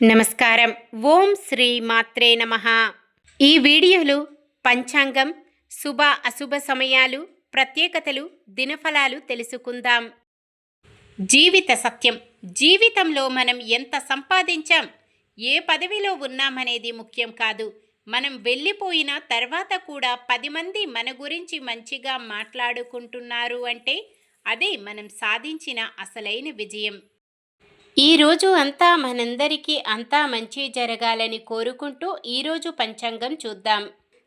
నమస్కారం. ఓం శ్రీ మాత్రే నమః. ఈ వీడియోలో పంచాంగం, శుభ అశుభ సమయాలు, ప్రత్యేకతలు, దినఫలాలు తెలుసుకుందాం. జీవిత సత్యం. జీవితంలో మనం ఎంత సంపాదించాం, ఏ పదవిలో ఉన్నామనేది ముఖ్యం కాదు. మనం వెళ్ళిపోయిన తర్వాత కూడా 10 మంది మన గురించి మంచిగా మాట్లాడుకుంటున్నారు అంటే అదే మనం సాధించిన అసలైన విజయం. ఈరోజు అంతా మనందరికీ అంతా మంచి జరగాలని కోరుకుంటూ ఈరోజు పంచాంగం చూద్దాం.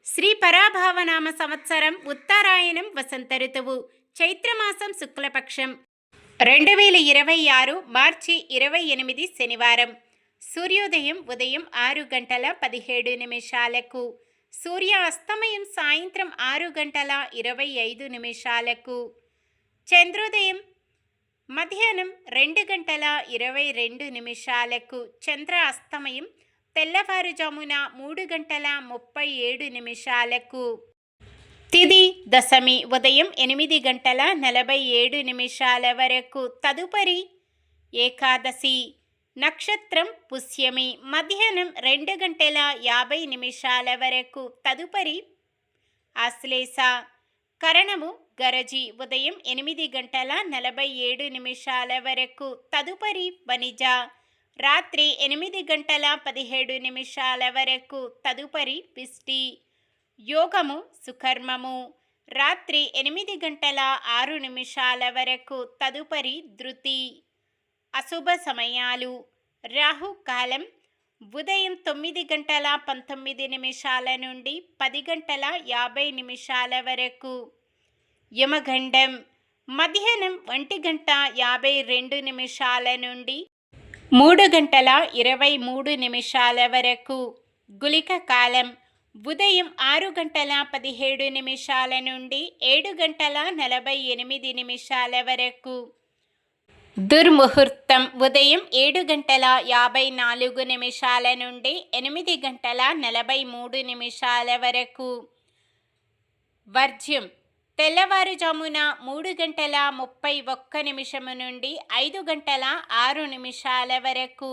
శ్రీ పరాభావనామ సంవత్సరం ఉత్తరాయణం వసంత ఋతువు చైత్రమాసం శుక్లపక్షం 2026 మార్చి 28 శనివారం. సూర్యోదయం ఉదయం 6:17 సూర్యాస్తమయం సాయంత్రం 6:25 చంద్రోదయం మధ్యాహ్నం 2:22 చంద్ర అస్తమయం తెల్లవారుజామున 3:37 తిథి దశమి ఉదయం 8:47 వరకు. తదుపరి ఏకాదశి. నక్షత్రం పుష్యమి మధ్యాహ్నం 2:50 వరకు. తదుపరి ఆశ్లేష. కరణము గరజి ఉదయం 8:47 వరకు. తదుపరి వనిజ రాత్రి 8:17 వరకు. తదుపరి విష్టి. యోగము సుకర్మము రాత్రి 8:06 వరకు. తదుపరి ధృతి. అశుభ సమయాలు. రాహుకాలం ఉదయం 9:19 నుండి 10:50 వరకు. యమగండం మధ్యాహ్నం 1:52 నుండి 3:23 వరకు. గుళిక కాలం ఉదయం 6:17 నుండి 7:48 వరకు. దుర్ముహూర్తం ఉదయం 7:54 నుండి 8:43 వరకు. వర్జ్యం తెల్లవారుజామున 3:31 నుండి 5:06 వరకు.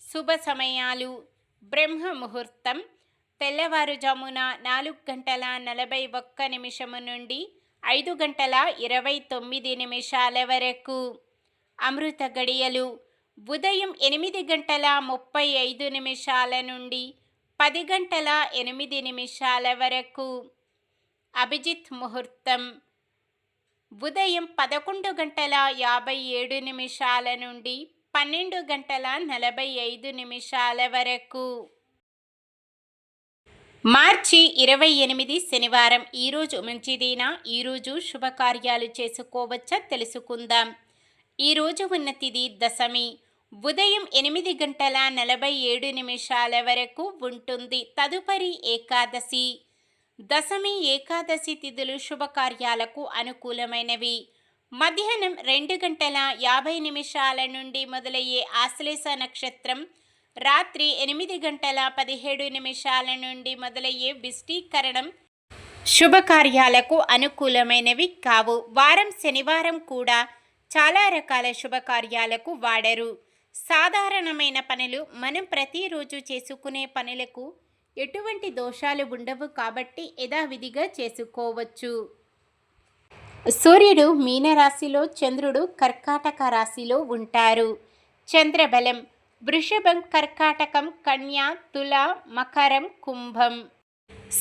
శుభ సమయాలు. బ్రహ్మ ముహూర్తం తెల్లవారుజామున 4:41 నుండి 5:29 వరకు. అమృత గడియలు ఉదయం 8:35 నుండి 10:08 వరకు. అభిజిత్ ముహూర్తం ఉదయం 11:57 నుండి 12:45 వరకు. మార్చి 28 శనివారం. ఈరోజు మంచిదేనా? ఈరోజు శుభకార్యాలు చేసుకోవచ్చా తెలుసుకుందాం. ఈరోజు ఉన్న తిథి దశమి ఉదయం 8:47 వరకు ఉంటుంది. తదుపరి ఏకాదశి. దశమి ఏకాదశి తిథులు శుభకార్యాలకు అనుకూలమైనవి. మధ్యాహ్నం 2:50 నుండి మొదలయ్యే ఆశ్లేష నక్షత్రం, రాత్రి 8:17 నుండి మొదలయ్యే విష్టీకరణం శుభకార్యాలకు అనుకూలమైనవి కావు. వారం శనివారం కూడా చాలా రకాల శుభకార్యాలకు వాడరు. సాధారణమైన పనులు మనం ప్రతిరోజు చేసుకునే పనులకు ఎటువంటి దోషాలు ఉండవు కాబట్టి యథావిధిగా చేసుకోవచ్చు. సూర్యుడు మీనరాశిలో, చంద్రుడు కర్కాటక రాశిలో ఉంటారు. చంద్రబలం వృషభం, కర్కాటకం, కన్యా, తుల, మకరం, కుంభం.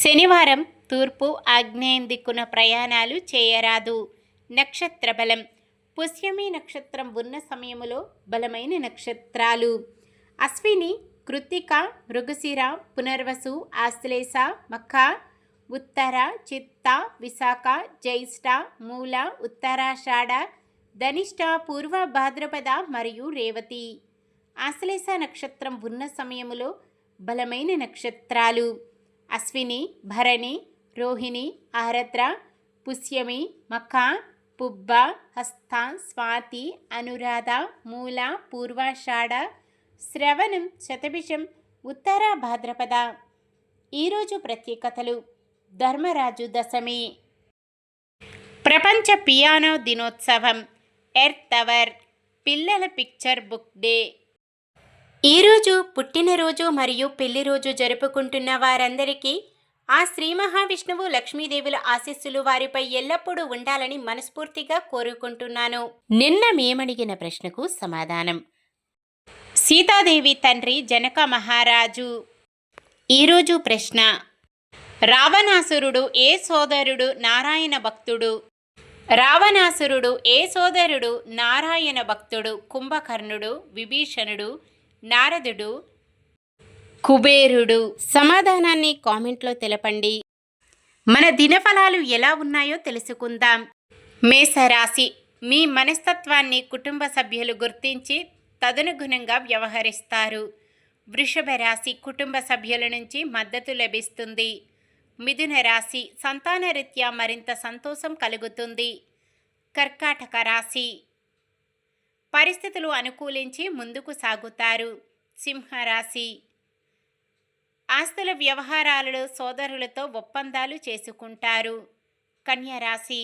శనివారం తూర్పు ఆగ్నేయం దిక్కున ప్రయాణాలు చేయరాదు. నక్షత్ర బలం పుష్యమి నక్షత్రం ఉన్న సమయములో బలమైన నక్షత్రాలు అశ్విని, కృత్తిక, మృగశిర, పునర్వసు, ఆశ్లేష, మఖ, ఉత్తర, చిత్త, విశాఖ, జ్యేష్ఠ, మూల, ఉత్తరాషాఢ, ధనిష్ట, పూర్వ భాద్రపద మరియు రేవతి. ఆశ్లేష నక్షత్రం ఉన్న సమయములో బలమైన నక్షత్రాలు అశ్విని, భరణి, రోహిణి, ఆరద్ర, పుష్యమి, మఖ, పుబ్బ, హస్త, స్వాతి, అనురాధ, మూల, పూర్వాషాఢ, శ్రవణం, శతభిషం, ఉత్తర భాద్రపద. ఈరోజు ప్రత్యేకతలు. ధర్మరాజు దశమి, ప్రపంచ పియానో దినోత్సవం, ఎర్త్ అవర్, పిల్లల పిక్చర్ బుక్ డే. ఈరోజు పుట్టినరోజు మరియు పెళ్లి రోజు జరుపుకుంటున్న వారందరికీ ఆ శ్రీ మహావిష్ణువు లక్ష్మీదేవుల ఆశీస్సులు వారిపై ఎల్లప్పుడూ ఉండాలని మనస్ఫూర్తిగా కోరుకుంటున్నాను. నిన్న మేమడిగిన ప్రశ్నకు సమాధానం: సీతాదేవి తండ్రి జనక మహారాజు. ఈరోజు ప్రశ్న: రావణాసురుడు ఏ సోదరుడు నారాయణ భక్తుడు? రావణాసురుడు ఏ సోదరుడు నారాయణ భక్తుడు? కుంభకర్ణుడు, విభీషణుడు, నారదుడు, కుబేరుడు? సమాధానాన్ని కామెంట్లో తెలపండి. మన దినఫలాలు ఎలా ఉన్నాయో తెలుసుకుందాం. మేషరాశి: మీ మనస్తత్వాన్ని కుటుంబ సభ్యులు గుర్తించి తదనుగుణంగా వ్యవహరిస్తారు. వృషభ రాశి: కుటుంబ సభ్యుల నుంచి మద్దతు లభిస్తుంది. మిథున రాశి: సంతానరీత్యా మరింత సంతోషం కలుగుతుంది. కర్కాటక రాశి: పరిస్థితులు అనుకూలించి ముందుకు సాగుతారు. సింహరాశి: ఆస్తుల వ్యవహారాలలో సోదరులతో ఒప్పందాలు చేసుకుంటారు. కన్యరాశి: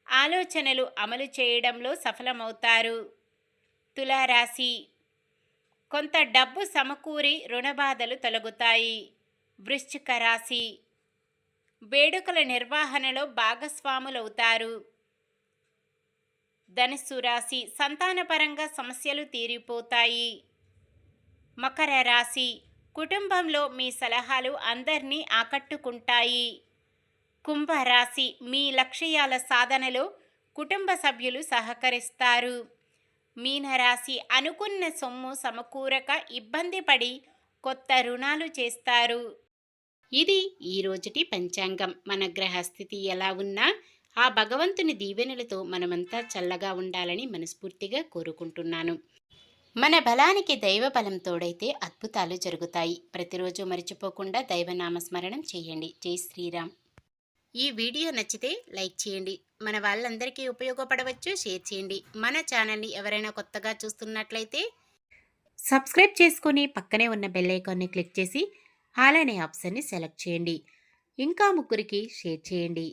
ఆలోచనలు అమలు చేయడంలో సఫలమవుతారు. తులారాశి: కొంత డబ్బు సమకూరి రుణబాధలు తొలగుతాయి. వృశ్చిక రాశి: వేడుకల నిర్వహణలో భాగస్వాములవుతారు. ధనుస్సు రాశి: సంతానపరంగా సమస్యలు తీరిపోతాయి. మకర రాశి: కుటుంబంలో మీ సలహాలు అందరినీ ఆకట్టుకుంటాయి. కుంభరాశి: మీ లక్ష్యాల సాధనలో కుటుంబ సభ్యులు సహకరిస్తారు. మీనరాశి: అనుకున్న సొమ్ము సమకూరక ఇబ్బంది పడి కొత్త రుణాలు చేస్తారు. ఇది ఈరోజుటి పంచాంగం. మన గ్రహస్థితి ఎలా ఉన్నా ఆ భగవంతుని దీవెనలతో మనమంతా చల్లగా ఉండాలని మనస్ఫూర్తిగా కోరుకుంటున్నాను. మన బలానికి దైవ బలం తోడైతే అద్భుతాలు జరుగుతాయి. ప్రతిరోజు మర్చిపోకుండా దైవనామస్మరణం చేయండి. జై శ్రీరామ్. ఈ వీడియో నచ్చితే లైక్ చేయండి. మన వాళ్ళందరికీ ఉపయోగపడవచ్చు, షేర్ చేయండి. మన ఛానల్ని ఎవరైనా కొత్తగా చూస్తున్నట్లయితే సబ్స్క్రైబ్ చేసుకొని పక్కనే ఉన్న బెల్ ఐకాన్ని క్లిక్ చేసి ఆల్ అనే ఆప్షన్ని సెలెక్ట్ చేయండి. ఇంకా ముగ్గురికి షేర్ చేయండి.